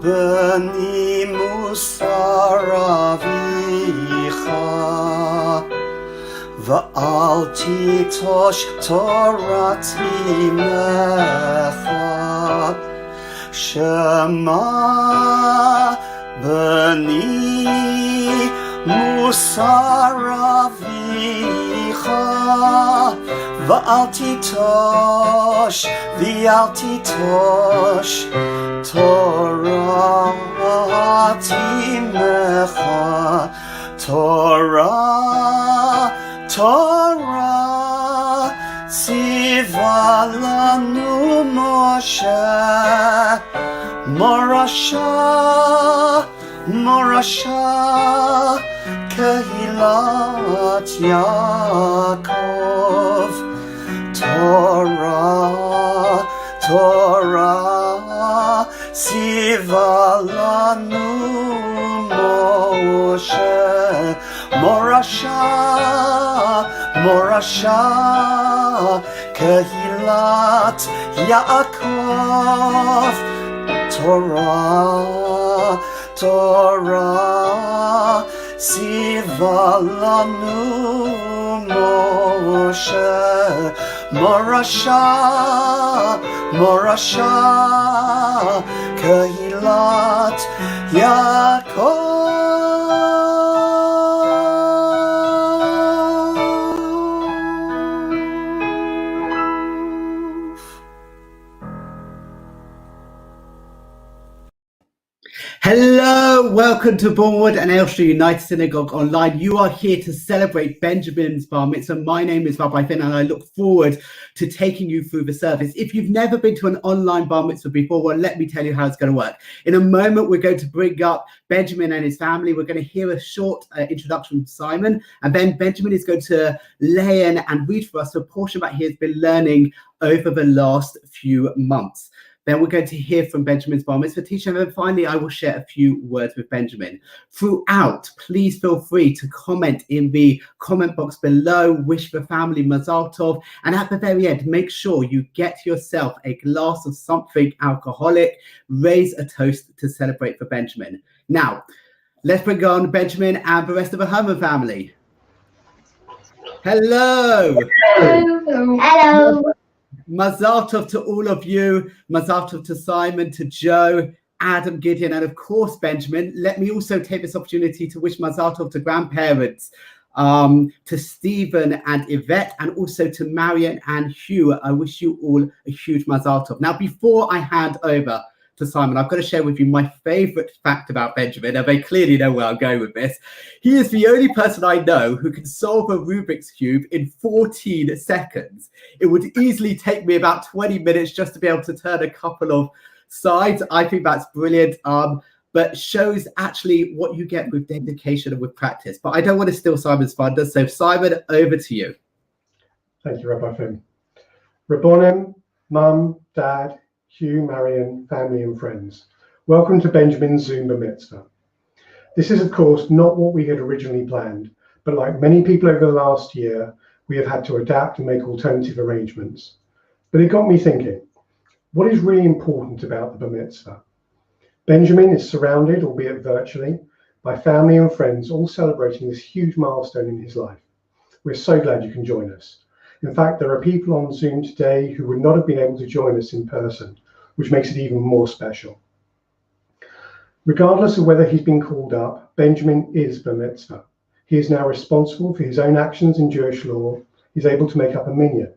בני מוסר אביך ואל תיטוש תורת אמך שמע בני מוסר אביך ואל תיטוש תורת אמך תורה ציווה לנו משה מורשה קהילת יעקב תורה ציווה לנו משה מורשה קהילת יעקב תורה ציווה לנו משה מורשה קהילת יעקב. Hello, welcome to Bournemouth and Ayleshire United Synagogue Online. You are here to celebrate Benjamin's Bar Mitzvah. My name is Rabbi and I look forward to taking you through the service. If you've never been to an online Bar Mitzvah before, well, let me tell you how it's going to work. In a moment, we're going to bring up Benjamin and his family. We're going to hear a short introduction from Simon, and then Benjamin is going to lay in and read for us a portion that he has been learning over the last few months. Then we're going to hear from Benjamin's Bar Mitzvah teacher, and then finally I will share a few words with Benjamin. Throughout, please feel free to comment in the comment box below, wish the family Mazel Tov, and at the very end, make sure you get yourself a glass of something alcoholic, raise a toast to celebrate for Benjamin. Now, let's bring on Benjamin and the rest of the Herman family. Hello. Hello. Mazel Tov to all of you. Mazel Tov to Simon, to Joe, Adam, Gideon, and of course, Benjamin. Let me also take this opportunity to wish Mazel Tov to grandparents, to Stephen and Yvette, and also to Marion and Hugh. I wish you all a huge Mazel Tov. Now, before I hand over to Simon, I've got to share with you my favorite fact about Benjamin, and they clearly know where I'm going with this. He is the only person I know who can solve a Rubik's Cube in 14 seconds. It would easily take me about 20 minutes just to be able to turn a couple of sides. I think that's brilliant, but shows actually what you get with dedication and with practice. But I don't want to steal Simon's thunder, so Simon, over to you. Thank you, Rabbi Finn. Rabbonim, Mum, Dad, Hugh, Marion, family and friends. Welcome to Benjamin's Zoom Bar Mitzvah. This is, of course, not what we had originally planned, but like many people over the last year, we have had to adapt and make alternative arrangements. But it got me thinking, what is really important about the Bar Mitzvah? Benjamin is surrounded, albeit virtually, by family and friends, all celebrating this huge milestone in his life. We're so glad you can join us. In fact, there are people on Zoom today who would not have been able to join us in person, which makes it even more special. Regardless of whether he's been called up, Benjamin is Bar Mitzvah. He is now responsible for his own actions in Jewish law. He's able to make up a minyan.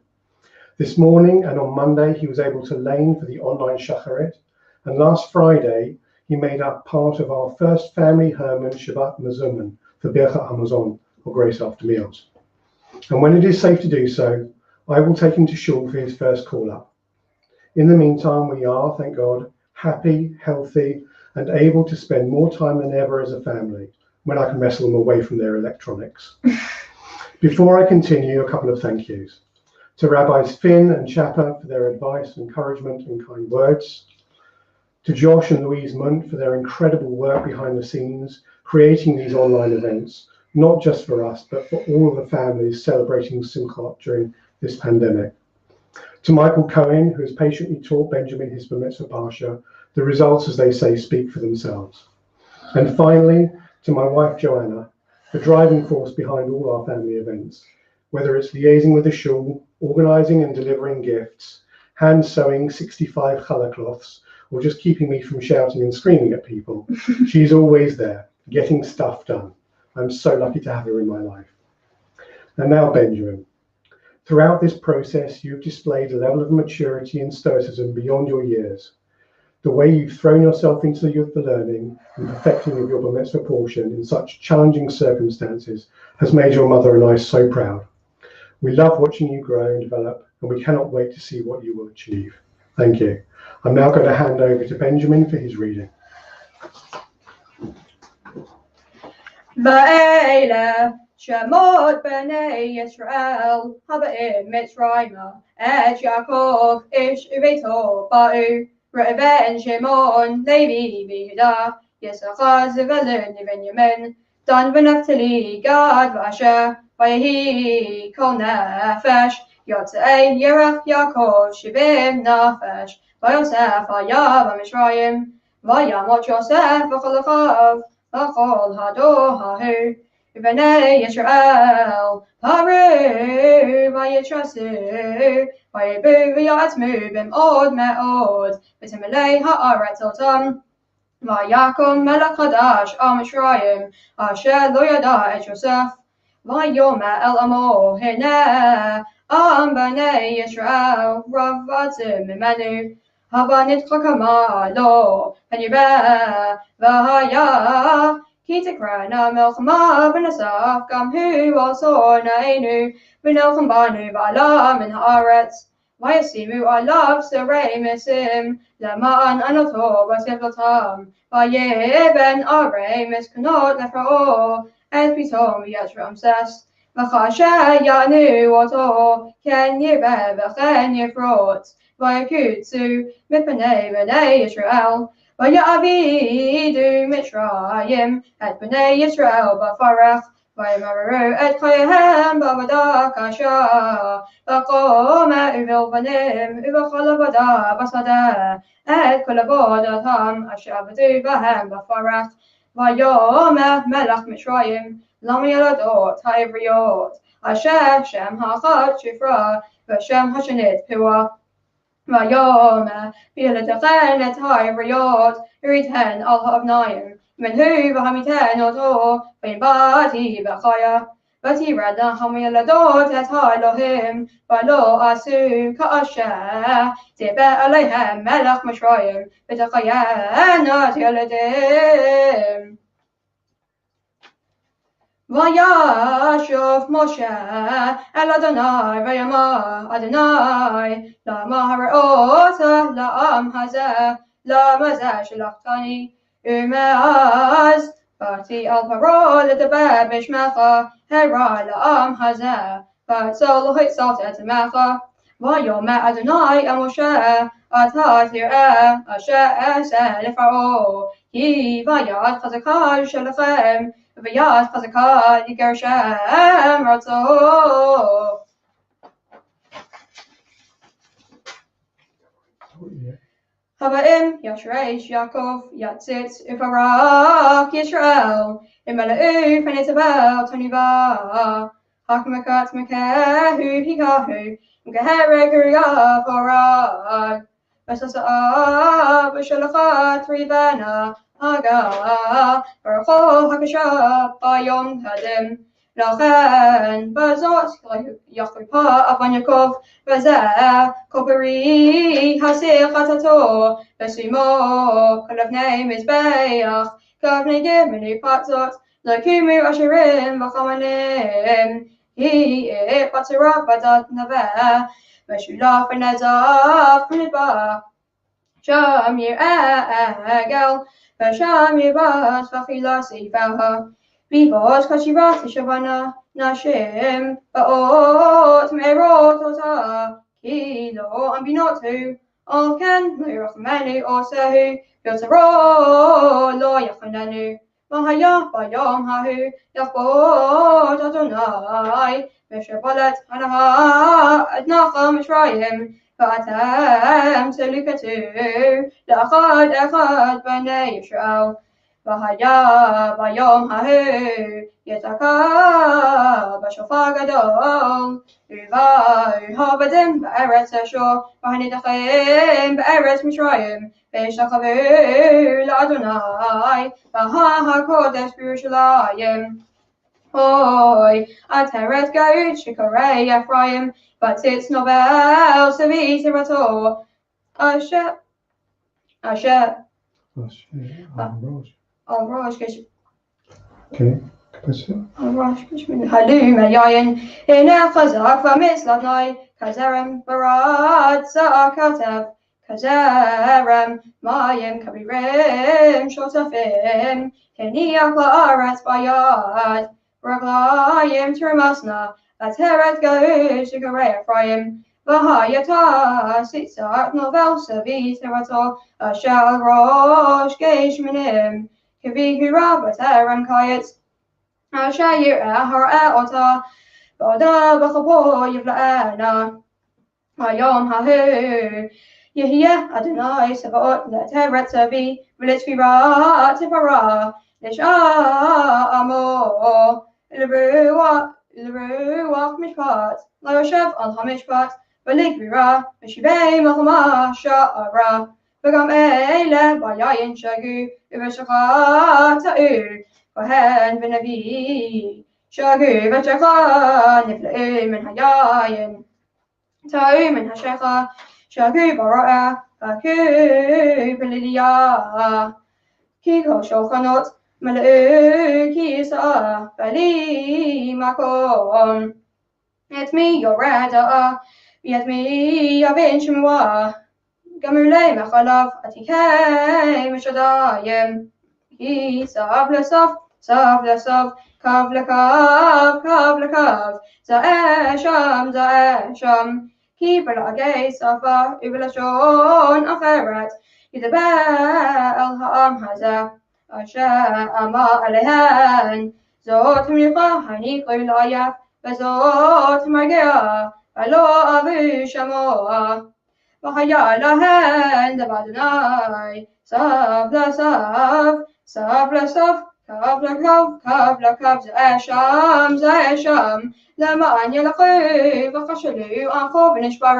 This morning and on Monday, he was able to lane for the online shacharit. And last Friday, he made up part of our first family Herman Shabbat Mazuman for Birchat Hamazon, or Grace After Meals. And when it is safe to do so, I will take him to shul for his first call-up. In the meantime, we are, thank God, happy, healthy, and able to spend more time than ever as a family when I can wrestle them away from their electronics. Before I continue, a couple of thank yous. To Rabbis Finn and Chapa for their advice, encouragement, and kind words. To Josh and Louise Munt for their incredible work behind the scenes, creating these online events, not just for us, but for all of the families celebrating Simchat during this pandemic. To Michael Cohen, who has patiently taught Benjamin his Bar Mitzvah Parsha The results, as they say, speak for themselves. And finally, to my wife Joanna, the driving force behind all our family events, whether it's liaising with the shul, organising and delivering gifts, hand sewing 65 challah cloths, or just keeping me from shouting and screaming at people. She's always there, getting stuff done. I'm so lucky to have her in my life. And now Benjamin. Throughout this process, you've displayed a level of maturity and stoicism beyond your years. The way you've thrown yourself into the learning and perfecting of your bar mitzvah portion in such challenging circumstances has made your mother and I so proud. We love watching you grow and develop, and we cannot wait to see what you will achieve. Thank you. I'm now going to hand over to Benjamin for his reading. Shemot b'nei Yisrael, haba'im Mitzrayma, et Yaakov ish uveto ba'u, Reuven, Shimon, Levi, Yehuda, Yisachar, Zebulun, Benjamin, Dan v'Naftali, Gad v'Asher, Vayehi kol nefesh, Yotzei Yerach Yaakov, Shivim nefesh, Vayosef hayav ha'Mitzrayim, Vayamot Yosef v'chol achav, v'chol hador hahu, B'nei Yisrael, Paru, Vayitrasu, Vayibu, V'yatmu, B'm'od me'od, V'timelei ha'aretz otam, Vayakum melech chadash al Mitzrayim, Asher lo yada et Yosef, Vayoma el amo, Hineh, Am b'nei Yisrael, Rav v'atzim mimenu, Haba nitkakama lo, Penyibeh, V'haya, Ki tikrana melchama v'nasaf gam hu also nainu v'nelcham banu v'ala min haaretz v'yasimu alav serei misim lema'an anoto v'sevlotam v'yeben arei miskanot lefra'o et pitom v'yat ramses v'chashe yanu oto ken yibeh v'chen yifrot v'yakutsu mipnei b'nei Yisrael V'ya'avidu Mitzrayim et b'nei Yisrael b'farach v'yamaru et chayehem b'avodah kasha v'choma uvilvanim uv'chol avodah b'sadeh et kol avodatam asher avadu b'hem b'farach v'yomer melech Mitzrayim lama yaladot ha'ivriot asher shem ha'achad shifra v'shem ha'shenit piwa Vayoma, Bilatechen et Haivriot, Iriten al Havnaim, Menhu Vahamiten Oto, Bati Bachaya, Bati Rada Hamiladot et Elohim, Valo Asu Kaasha, Tibe Alehem Melech Mishrayim, Betachayanat Yaladim. Vayashov Moshe el Adonai vayamar Adonai lama hara'ota la'am hazeh lama zeh shelachthani umeaz bati al paro ledaber b'shmecha hera la'am hazeh v'atzol lohitzot et emecha vayomer Adonai el Moshe ata tir'eh asher eseh lefaro ki vayad chazakah shelachem V'yas chazakah yiger Shem ratzo. Haba'im Yashreish Yaakov Yatzitz Uvarach Yisrael Imela'u Fenitavel Toniva Hakmakat Mekehu Hikahu Mkeherek Uriyav Horag Vesasa'ah V'shalachat Rivana Haga, Baruchol Hakashab, Bayom Hadim, Lachen, Bazot, Yachipa, Aban Yaakov, Bazeh, Koperi, Hasir Chatato, Besimo, Kalavnei Mizbeach, Kavnei Gimini Patzot, Lakimu Asherim, Vachamanim, He Patzera Badat Naveh, Meshulach Benezaf, Punitba, Sham Yir'egel, V'sham yibas v'chilas yifaha v'vos kashiras yishavana nashim ba'ot me'erot ota ki lo ambinotu al ken lo yirachmenu osehu v'yotaro lo yachanenu v'haya b'yom hahu yachbot Adonai v'shevalet hanaha et nachal Mitzrayim ואתם תליקטו לאחד אחד בני ישראל. והיה ביום ההוא יתקע בשופר גדול, ויעבדם בארץ אשור, והניתכם בארץ מצרים, וישתחוו לאדוני בהר הקודש בירושלים. אוי, עטרת גאות שקורי אפרים, בציץ נובל סבי תירתו, אשר על ראש הלום היין, הנה חזק ומצלת נוי, כזרם ברד שא כתב, כזרם מים כבירים שוטפים, הניח לארץ ביד, רגליים תרמסנה, עטרת גאות שקורי אפרים, והייתה ציצת נובל סבי תירתו, אשר על ראש גשמנים, כבהירה בטרם קיץ, אשר יראה אותה, בעודה בכפו יבלענה. היום ההוא יהיה אדוני צבאות לעטרת סבי, ולתפירה תפרה, לשעמו, לרוח משפט, ליושב על המשפט, ולגבירה, ושיבי מלחמה שערה. וגם אלה ביין שגו, ובשכה טעו, כהן ונביא, שגו ושכה נפלאו מן היין, טעו מן השכה, שגו ברעה, הכו בליליה, כי כל שולחנות מלאו כיסאה, בלי מקום. את מי יורדה, ואת מי יבין שמועה, גמולי מחלב עתיקי משדיים, כי סב לסב, סב לסב, קו לקו, קו לקו, זעה שם, כי בלעגי שפה ובלשון אחרת, ידבר אל העם הזה, אשר אמר עליהן, זאת מלכה הניקוי לעייף, וזאת מרגיעה, ולא אבו שמוע. והיה להן דבר אדוני, סב לסב, סב לסב, קו לקו, קו לקו, זעה שם, למען ילכו וכשלו, ערכו ונשברו,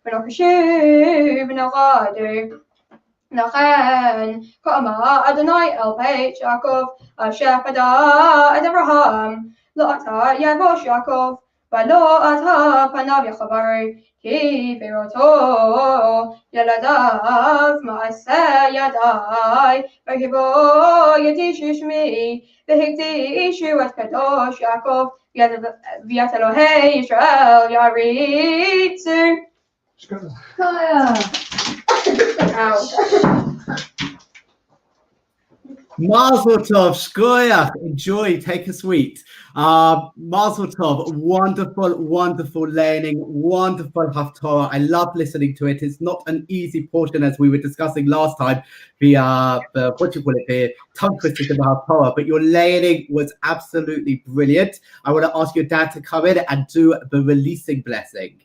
ונוקשו ונרדו. לכן כאמר אדוני אל בית יעקב, אשר פדה את אברהם, לא אתה יבוש יעקב, ולא אתה פניו יחברו, כי בראותו ילדיו מעשה ידי, וגיבור ידישו שמי, והקדישו את קדוש יעקב, ואת אלוהי ישראל יריצו. Mazel Tov, shkoyach, enjoy, take a sweet. Mazel Tov, wonderful learning, wonderful Haftorah. I love listening to it. It's not an easy portion, as we were discussing last time, the tongue twisters of the Haftorah, but your learning was absolutely brilliant. I want to ask your dad to come in and do the releasing blessing.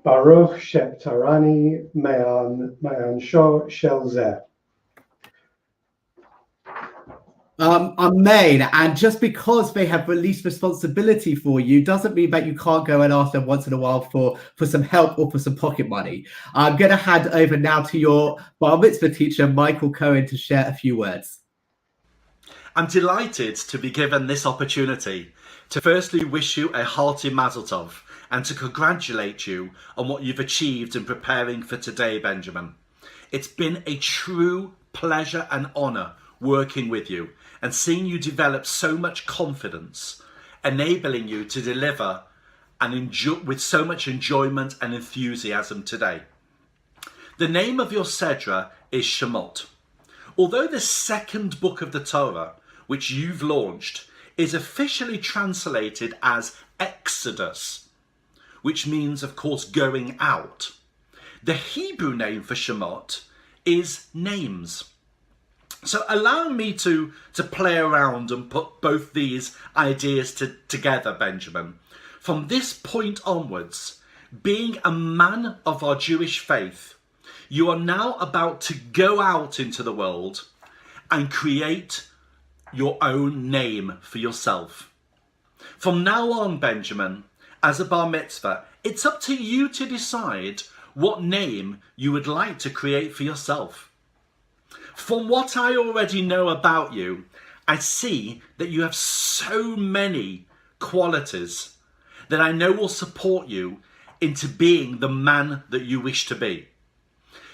Baruch Sheptarani Mayan Shel Zeh. Amen. And just because they have released responsibility for you doesn't mean that you can't go and ask them once in a while for some help or for some pocket money. I'm going to hand over now to your Bar Mitzvah teacher, Michael Cohen, to share a few words. I'm delighted to be given this opportunity to firstly wish you a hearty Mazel Tov and to congratulate you on what you've achieved in preparing for today, Benjamin. It's been a true pleasure and honour working with you and seeing you develop so much confidence, enabling you to deliver and with so much enjoyment and enthusiasm today. The name of your Sedra is Shemot. Although the second book of the Torah, which you've launched, is officially translated as Exodus, which means, of course, going out, the Hebrew name for Shemot is names. So allow me to play around and put both these ideas together, Benjamin. From this point onwards, being a man of our Jewish faith, you are now about to go out into the world and create your own name for yourself. From now on, Benjamin, as a bar mitzvah, it's up to you to decide what name you would like to create for yourself. From what I already know about you, I see that you have so many qualities that I know will support you into being the man that you wish to be.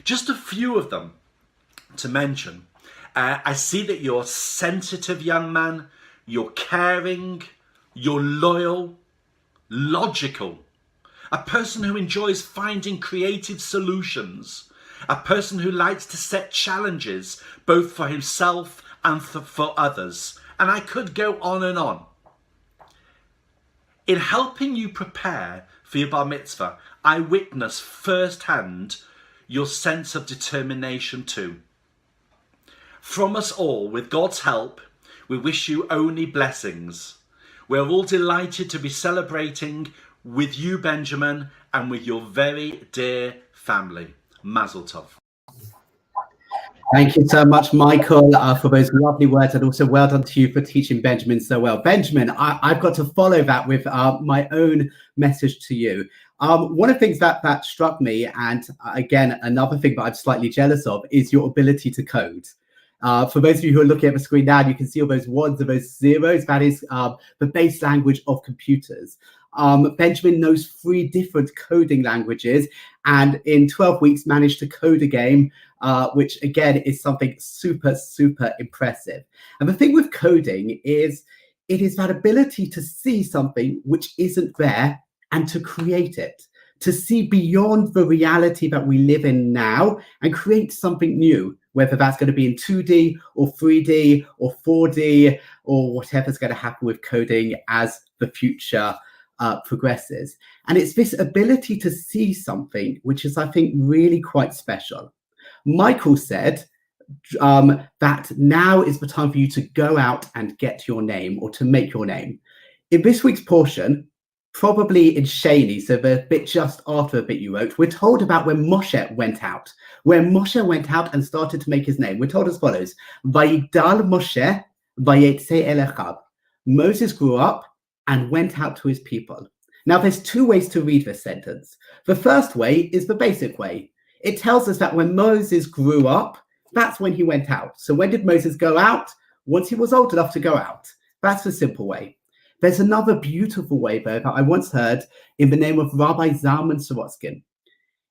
Just a few of them to mention. I see that you're a sensitive young man, you're caring, you're loyal, logical, a person who enjoys finding creative solutions, a person who likes to set challenges both for himself and for others. And I could go on and on. In helping you prepare for your bar mitzvah, I witness firsthand your sense of determination too. From us all, with God's help, we wish you only blessings. We're all delighted to be celebrating with you, Benjamin, and with your very dear family. Mazel Tov. Thank you so much, Michael, for those lovely words, and also well done to you for teaching Benjamin so well. Benjamin, I've got to follow that with my own message to you. One of the things that struck me, and again, another thing that I'm slightly jealous of, is your ability to code. For those of you who are looking at the screen now, you can see all those ones and those zeros. That is the base language of computers. Benjamin knows 3 different coding languages, and in 12 weeks managed to code a game, which again is something super, super impressive. And the thing with coding is it is that ability to see something which isn't there and to create it, to see beyond the reality that we live in now and create something new, whether that's going to be in 2D or 3D or 4D or whatever's going to happen with coding as the future progresses. And it's this ability to see something which is, I think, really quite special. Michael said that now is the time for you to go out and get your name, or to make your name. In this week's portion, probably in Shani, so the bit just after the bit you wrote, we're told about when Moshe went out. When Moshe went out and started to make his name, we're told as follows: Vayigdal Moshe vayetze el Echav. Moses grew up and went out to his people. Now, there's 2 ways to read this sentence. The first way is the basic way. It tells us that when Moses grew up, that's when he went out. So when did Moses go out? Once he was old enough to go out. That's the simple way. There's another beautiful way, though, that I once heard in the name of Rabbi Zalman Sorotskin.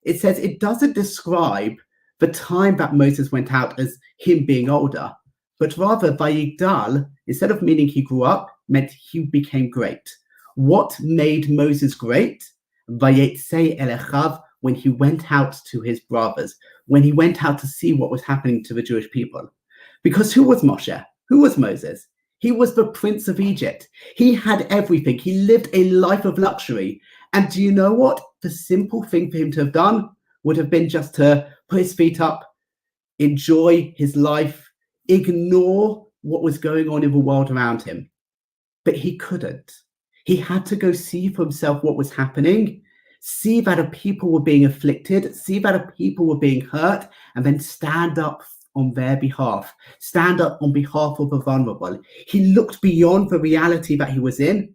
It says it doesn't describe the time that Moses went out as him being older, but rather Vayigdal, instead of meaning he grew up, meant he became great. What made Moses great? Vayetze el Echav, when he went out to his brothers, when he went out to see what was happening to the Jewish people. Because who was Moshe? Who was Moses? He was the prince of Egypt. He had everything. He lived a life of luxury. And do you know what? The simple thing for him to have done would have been just to put his feet up, enjoy his life, ignore what was going on in the world around him. But he couldn't. He had to go see for himself what was happening, see that a people were being afflicted, see that a people were being hurt, and then stand up on their behalf, stand up on behalf of the vulnerable. He looked beyond the reality that he was in,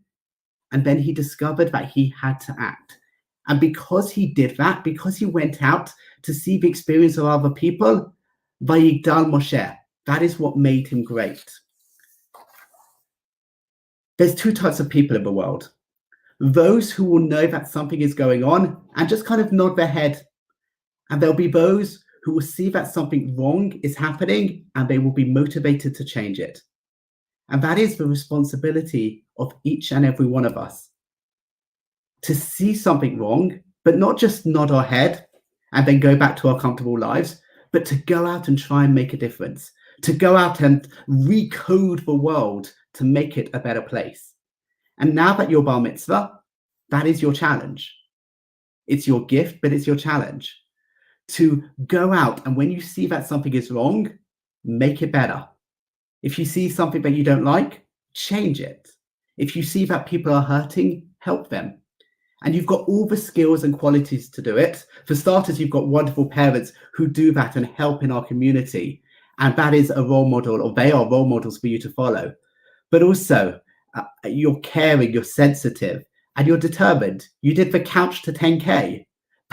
and then he discovered that he had to act. And because he did that, because he went out to see the experience of other people, Vayigdal Moshe, that is what made him great. There's 2 types of people in the world. Those who will know that something is going on and just kind of nod their head. And there'll be those who will see that something wrong is happening and they will be motivated to change it. And that is the responsibility of each and every one of us. To see something wrong, but not just nod our head and then go back to our comfortable lives, but to go out and try and make a difference, to go out and recode the world to make it a better place. And now that you're bar mitzvah, that is your challenge. It's your gift, but it's your challenge. To go out, and when you see that something is wrong, make it better. If you see something that you don't like, change it. If you see that people are hurting, help them. And you've got all the skills and qualities to do it. For starters, you've got wonderful parents who do that and help in our community. And that is a role model, or they are role models for you to follow. But also, you're caring, you're sensitive, and you're determined. You did the couch to 10K.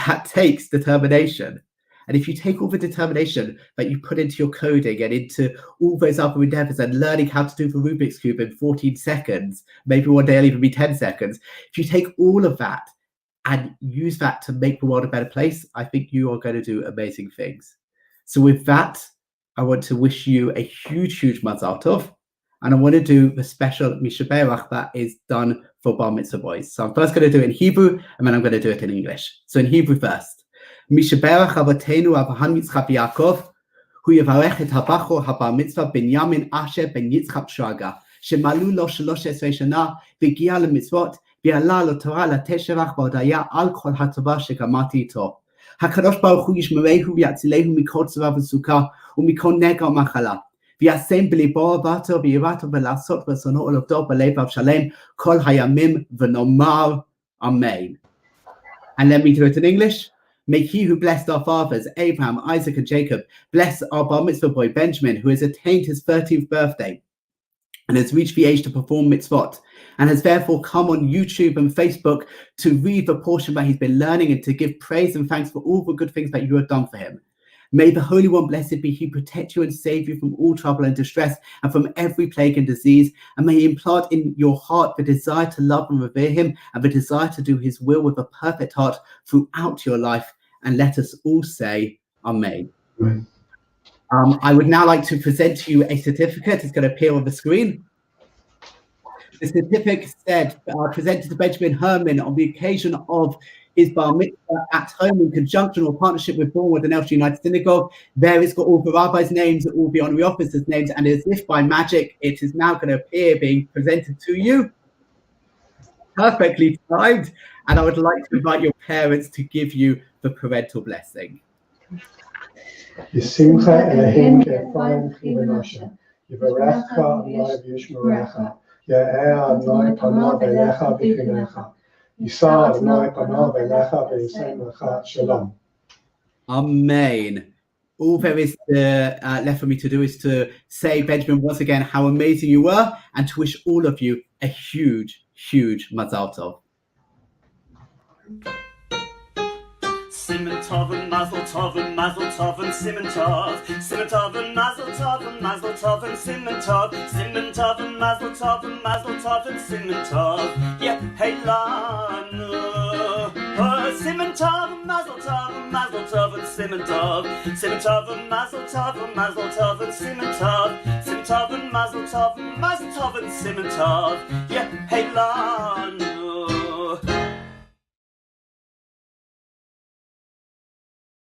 That takes determination. And if you take all the determination that you put into your coding and into all those other endeavors and learning how to do the Rubik's Cube in 14 seconds, maybe one day it'll even be 10 seconds. If you take all of that and use that to make the world a better place, I think you are going to do amazing things. So with that, I want to wish you a huge, huge Mazel Tov. And I want to do the special Mishaberach that is done for Bar Mitzvah boys. So I'm first going to do it in Hebrew, and then I'm going to do it in English. So in Hebrew first. Mishaberach Avotenu Avraham Yitzchak Yaakov, hu yevarech et habachor habar mitzvah Binyamin Asher ben Yitzchak Shraga, shemalu lo 13 shana, v'giya lemitzvot, v'ala lo Torah lateh shevach v'hodaya al kol hatova shegamati ito. HaKadosh Baruch Hu yishmerehu v'yatzilehu mikol tzara v'suka, u'mikol nega u'machala. V'yasem b'libo avato v'yirato v'lasot v'sono olovdo b'levav shalem, kol hayamim v'nomar Amen. And let me do it in English. May he who blessed our fathers, Abraham, Isaac, and Jacob, bless our bar mitzvah boy, Benjamin, who has attained his 13th birthday and has reached the age to perform mitzvot, and has therefore come on YouTube and Facebook to read the portion that he's been learning and to give praise and thanks for all the good things that you have done for him. May the Holy One, blessed be he, protect you and save you from all trouble and distress and from every plague and disease. And may he implant in your heart the desire to love and revere him and the desire to do his will with a perfect heart throughout your life. And let us all say Amen. Amen. I would now like to present to you a certificate. It's going to appear on the screen. The certificate said, presented to Benjamin Herman on the occasion of his bar mitzvah at home in conjunction or partnership with Bournemouth and Elstree United Synagogue. There it's got all the rabbis' names, all the honorary officers' names, and as if by magic, it is now going to appear being presented to you. Perfectly timed. And I would like to invite your parents to give you the parental blessing. Yisimcha Elohim ke'efayim chivenosha, Yivarecha Adonai v'yishmerecha, Ya'er Adonai panav elecha v'chinecha, Yisa Adonai panav elecha v'yisem lecha shalom. Amen. All there is left for me to do is to say, Benjamin, once again, how amazing you were, and to wish all of you a huge, huge Mazel Tov. Simen Tov and Mazel Tov and Mazel Tov and Simen Tov. Simen Tov and Mazel Tov and Mazel Tov and Simen Tov. Simen Tov and Mazel Tov and Mazel Tov and Simen Tov. Yeah, hey lanu. Simen Tov and Mazel Tov and Mazel Tov and Simen Tov. Simen Tov and Mazel Tov and Mazel Tov and Simen Tov. Simen Tov and Mazel Tov and Mazel Tov and Simen Tov. Yeah, hey lanu.